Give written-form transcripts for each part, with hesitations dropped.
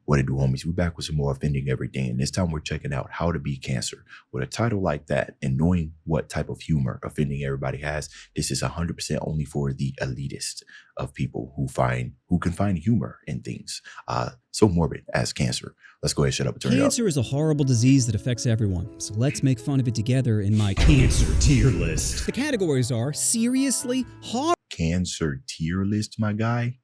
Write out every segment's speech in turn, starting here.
What it do, homies? We're back with some more Offending Everything, and this time we're checking out How to Beat Cancer. With a title like that and knowing what type of humor Offending Everybody has, this is 100% only for the elitist of people who can find humor in things so morbid as cancer. Let's go ahead and shut up and turn it up. Cancer is a horrible disease that affects everyone, so let's make fun of it together in my cancer tier list. The categories are seriously horrible. Cancer tier list, my guy?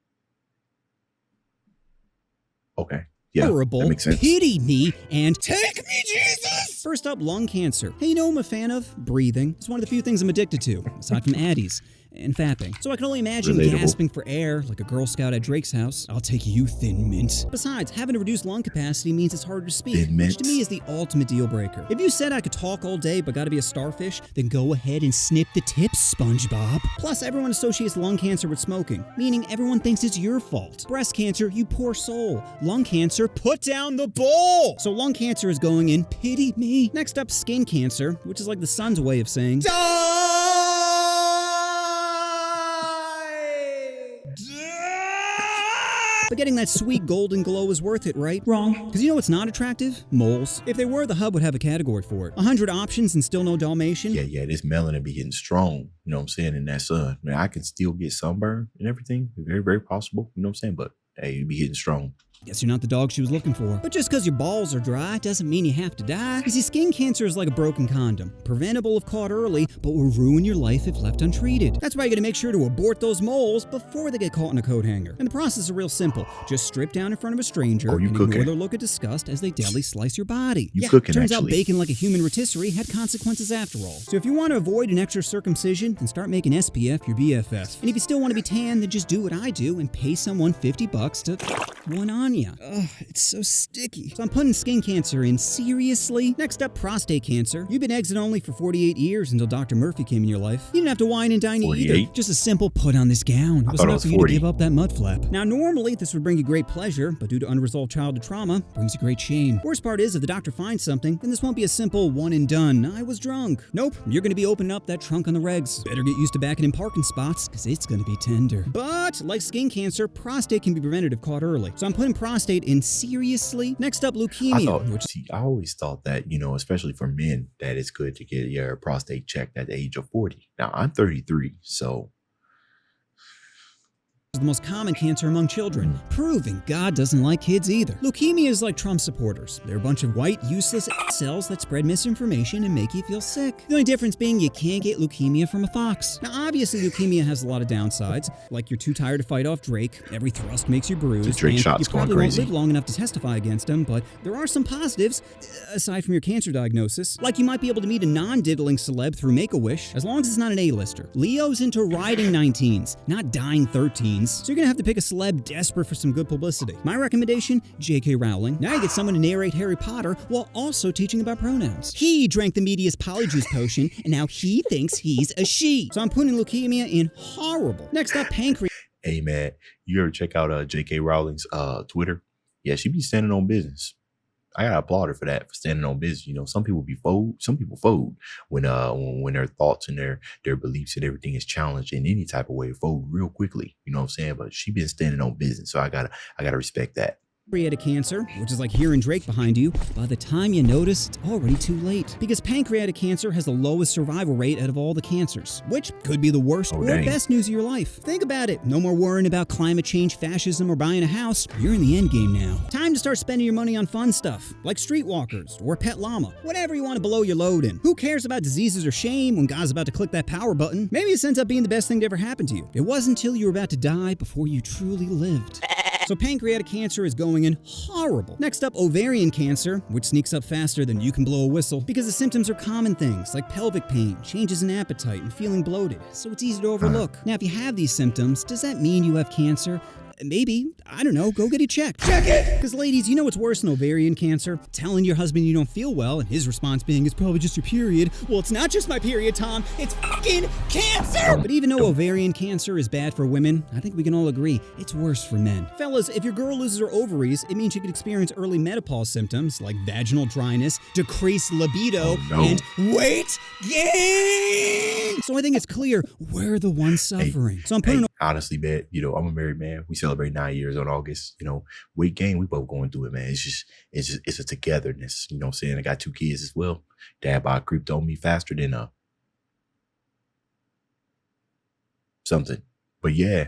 Okay. Yeah, horrible, that makes sense. pity me, and take me, Jesus! First up, lung cancer. Hey, you know what I'm a fan of? Breathing. It's one of the few things I'm addicted to, aside from Addies and fapping. So I can only imagine gasping for air like a Girl Scout at Drake's house. I'll take you, Thin Mint. Besides, having a reduced lung capacity means it's harder to speak, which to me is the ultimate deal breaker. If you said I could talk all day but gotta be a starfish, then go ahead and snip the tips, SpongeBob. Plus, everyone associates lung cancer with smoking, meaning everyone thinks it's your fault. Breast cancer, you poor soul. Lung cancer, put down the bowl! So lung cancer is going in, pity me. Next up, skin cancer, which is like the sun's way of saying but getting that sweet golden glow is worth it, right? Wrong. Because you know what's not attractive? Moles. If they were, the hub would have a category for it. 100 options and still no Dalmatian? Yeah, this melanin be getting strong, you know what I'm saying, in that sun. I mean, I can still get sunburn and everything. Very, very possible, you know what I'm saying? But, hey, you be hitting strong. Guess you're not the dog she was looking for. But just because your balls are dry doesn't mean you have to die. You see, skin cancer is like a broken condom. Preventable if caught early, but will ruin your life if left untreated. That's why you gotta make sure to abort those moles before they get caught in a coat hanger. And the process is real simple. Just strip down in front of a stranger and ignore their look of disgust as they deli slice your body. Turns out bacon like a human rotisserie had consequences after all. So if you want to avoid an extra circumcision, then start making SPF your BFF. And if you still want to be tan, then just do what I do and pay someone $50 to one on ya. Ugh, it's so sticky. So I'm putting skin cancer in. Seriously? Next up, prostate cancer. You've been exit only for 48 years until Dr. Murphy came in your life. You didn't have to whine and dine either. Just a simple put on this gown. It was enough for you to give up that mud flap. Now, normally this would bring you great pleasure, but due to unresolved childhood trauma, brings you great shame. Worst part is, if the doctor finds something, then this won't be a simple one and done. I was drunk. Nope, you're gonna be opening up that trunk on the regs. Better get used to backing in parking spots, because it's gonna be tender. But, like skin cancer, prostate can be prevented if caught early. So I'm putting prostate in seriously. Next up, leukemia. I always thought that, you know, especially for men, that it's good to get your prostate checked at the age of 40. Now, I'm 33, so the most common cancer among children, proving God doesn't like kids either. Leukemia is like Trump supporters. They're a bunch of white, useless cells that spread misinformation and make you feel sick. The only difference being you can't get leukemia from a fox. Now, obviously, leukemia has a lot of downsides, like you're too tired to fight off Drake, every thrust makes you bruised, and you probably won't live long enough to testify against him, but there are some positives, aside from your cancer diagnosis, like you might be able to meet a non-diddling celeb through Make-A-Wish, as long as it's not an A-lister. Leo's into riding 19s, not dying 13s. So you're gonna have to pick a celeb desperate for some good publicity. My recommendation, J.K. Rowling. Now you get someone to narrate Harry Potter while also teaching about pronouns. He drank the media's polyjuice potion, and now he thinks he's a she. So I'm putting leukemia in horrible. Next up, pancreatic. Hey man, you ever check out J.K. Rowling's Twitter? Yeah, she be standing on business. I gotta applaud her for that, for standing on business. You know, some people fold when their thoughts and their beliefs and everything is challenged in any type of way, fold real quickly. You know what I'm saying? But she been standing on business, so I gotta respect that. Pancreatic cancer, which is like hearing Drake behind you, by the time you notice, it's already too late. Because pancreatic cancer has the lowest survival rate out of all the cancers, which could be the worst or best news of your life. Think about it. No more worrying about climate change, fascism, or buying a house. You're in the end game now. Time to start spending your money on fun stuff, like streetwalkers or pet llama. Whatever you want to blow your load in. Who cares about diseases or shame when God's about to click that power button? Maybe this ends up being the best thing to ever happen to you. It wasn't until you were about to die before you truly lived. So pancreatic cancer is going in horrible. Next up, ovarian cancer, which sneaks up faster than you can blow a whistle because the symptoms are common things like pelvic pain, changes in appetite, and feeling bloated, so it's easy to overlook. Now, if you have these symptoms, does that mean you have cancer? Maybe. I don't know. Go get it checked. Check it! Because ladies, you know what's worse than ovarian cancer? Telling your husband you don't feel well and his response being, it's probably just your period. Well, it's not just my period, Tom. It's fucking cancer! But even though ovarian cancer is bad for women, I think we can all agree it's worse for men. Fellas, if your girl loses her ovaries, it means she could experience early menopause symptoms like vaginal dryness, decreased libido, and weight gain! So I think it's clear we're the ones suffering. So I'm putting honestly, man, I'm a married man. We celebrate 9 years on August. Weight gain, we both going through it, man. It's a togetherness. You know what I'm saying? I got 2 kids as well. Dad bod creeped on me faster than something. But yeah,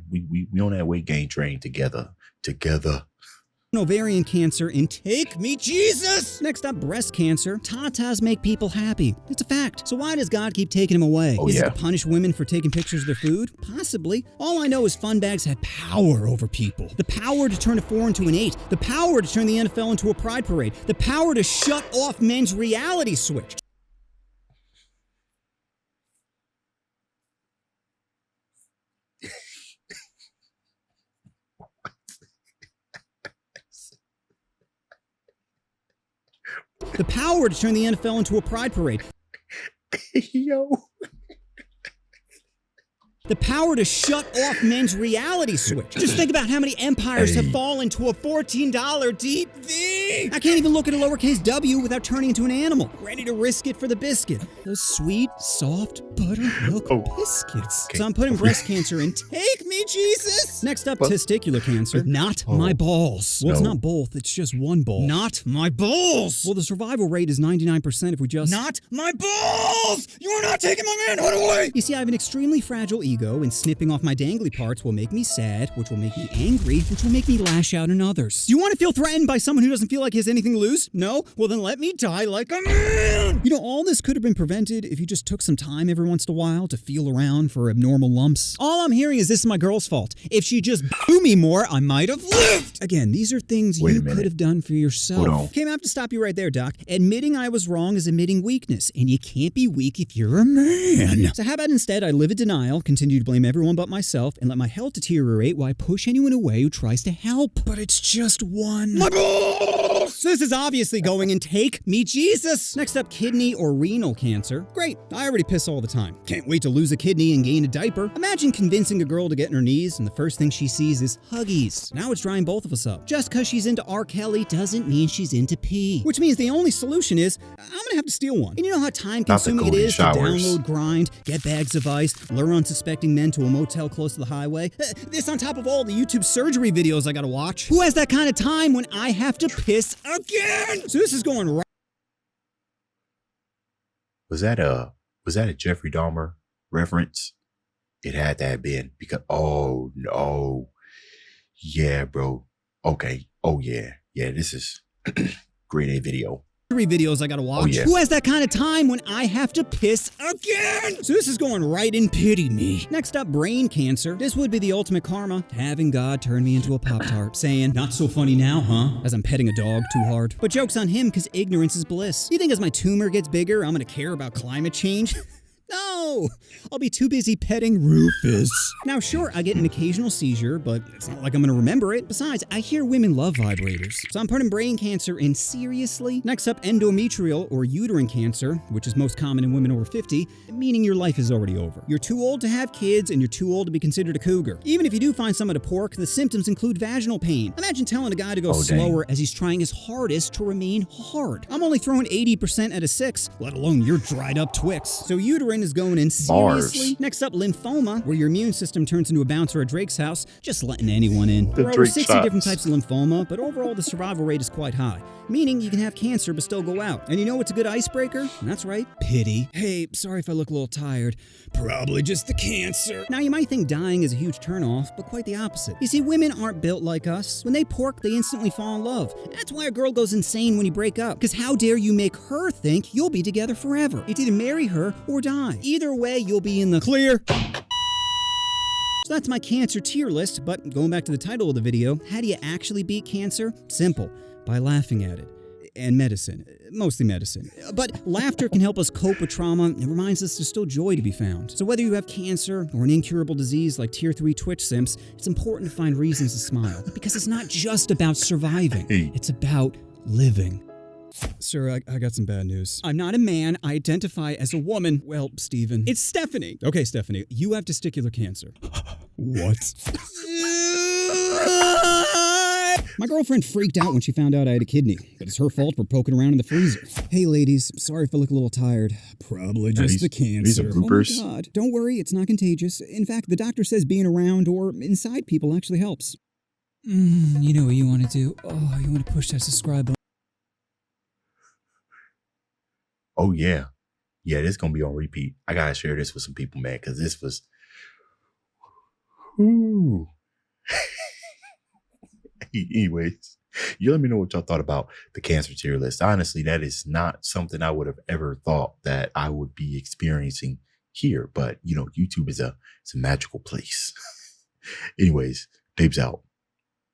we on that weight gain train together. Ovarian cancer, and take me, Jesus! Next up, breast cancer. Tatas make people happy. It's a fact. So why does God keep taking them away? Is it to punish women for taking pictures of their food? Possibly. All I know is fun bags have power over people. The power to turn a 4 into an 8. The power to turn the NFL into a pride parade. The power to shut off men's reality switch. The power to turn the NFL into a pride parade. Yo. The power to shut off men's reality switch. Just think about how many empires have fallen to a $14 deep V. I can't even look at a lowercase w without turning into an animal, ready to risk it for the biscuit. Those sweet, soft buttermilk biscuits. Okay. So I'm putting breast cancer in. Take me, Jesus! Next up, testicular cancer. Not my balls. Well, it's not both. It's just one ball. Not my balls! Well, the survival rate is 99% if we just... Not my balls! You are not taking my manhood away! You see, I have an extremely fragile ego, and snipping off my dangly parts will make me sad, which will make me angry, which will make me lash out on others. Do you want to feel threatened by someone who doesn't feel like he has anything to lose? No? Well, then let me die like a man! All this could have been prevented if you just took some time every once in a while to feel around for abnormal lumps. All I'm hearing is this is my girl's fault. If she just blew me more, I might have lived! Again, these are things you could have done for yourself. Okay, I have to stop you right there, Doc. Admitting I was wrong is admitting weakness, and you can't be weak if you're a man. So how about instead I live in denial, continue to blame everyone but myself, and let my health deteriorate while I push anyone away who tries to help. But it's just one. My balls! So this is obviously going in take me, Jesus! Next up, kidney or renal cancer. Great, I already piss all the time. Can't wait to lose a kidney and gain a diaper. Imagine convincing a girl to get on her knees, and the first thing she sees is Huggies. Now it's drying both of us up. Just because she's into R. Kelly doesn't mean she's into pee. Which means the only solution is, I'm gonna have to steal one. And you know how time-consuming it is to download, grind, get bags of ice, lure unsuspecting men to a motel close to the highway? This on top of all the YouTube surgery videos I gotta watch. Who has that kind of time when I have to piss again? So this is going right. Was that a Jeffrey Dahmer reference? It had to have been, because oh no. Yeah, bro. Okay. Oh yeah. Yeah, this is grade A video. Videos I gotta watch. Who has that kind of time when I have to piss again? So this is going right in pity me. Next up, brain cancer. This would be the ultimate karma. Having God turn me into a Pop-Tart, saying, not so funny now, huh? As I'm petting a dog too hard. But joke's on him, because ignorance is bliss. You think as my tumor gets bigger, I'm gonna care about climate change? No! I'll be too busy petting Rufus. Now, sure, I get an occasional seizure, but it's not like I'm gonna remember it. Besides, I hear women love vibrators. So I'm putting brain cancer in seriously. Next up, endometrial or uterine cancer, which is most common in women over 50, meaning your life is already over. You're too old to have kids, and you're too old to be considered a cougar. Even if you do find someone to pork, the symptoms include vaginal pain. Imagine telling a guy to go slower as he's trying his hardest to remain hard. I'm only throwing 80% at a 6, let alone your dried up Twix. So uterine is going in seriously. Next up, lymphoma, where your immune system turns into a bouncer at Drake's house, just letting anyone in. There are over 60 different types of lymphoma, but overall the survival rate is quite high, meaning you can have cancer but still go out. And you know what's a good icebreaker? That's right, pity. Hey, sorry if I look a little tired. Probably just the cancer. Now you might think dying is a huge turnoff, but quite the opposite. You see, women aren't built like us. When they pork, they instantly fall in love. That's why a girl goes insane when you break up, because how dare you make her think you'll be together forever? You'd either marry her or die. Either way, you'll be in the clear. So that's my cancer tier list, but going back to the title of the video, how do you actually beat cancer? Simple, by laughing at it. And medicine, mostly medicine. But laughter can help us cope with trauma and reminds us there's still joy to be found. So whether you have cancer or an incurable disease like tier 3 Twitch simps, it's important to find reasons to smile, because it's not just about surviving, it's about living. Sir, I got some bad news. I'm not a man. I identify as a woman. Well, Steven. It's Stephanie. Okay, Stephanie, you have testicular cancer. What? My girlfriend freaked out when she found out I had a kidney, but it's her fault for poking around in the freezer. Hey ladies, sorry if I look a little tired. Probably just the cancer. These are bloopers. Oh my God. Don't worry, it's not contagious. In fact, the doctor says being around or inside people actually helps. You know what you want to do. Oh, you want to push that subscribe button. Oh, yeah. Yeah, this is going to be on repeat. I got to share this with some people, man, because this was... Ooh. Anyways, you let me know what y'all thought about the cancer tier list. Honestly, that is not something I would have ever thought that I would be experiencing here. But, you know, YouTube is it's a magical place. Anyways, Dave's out.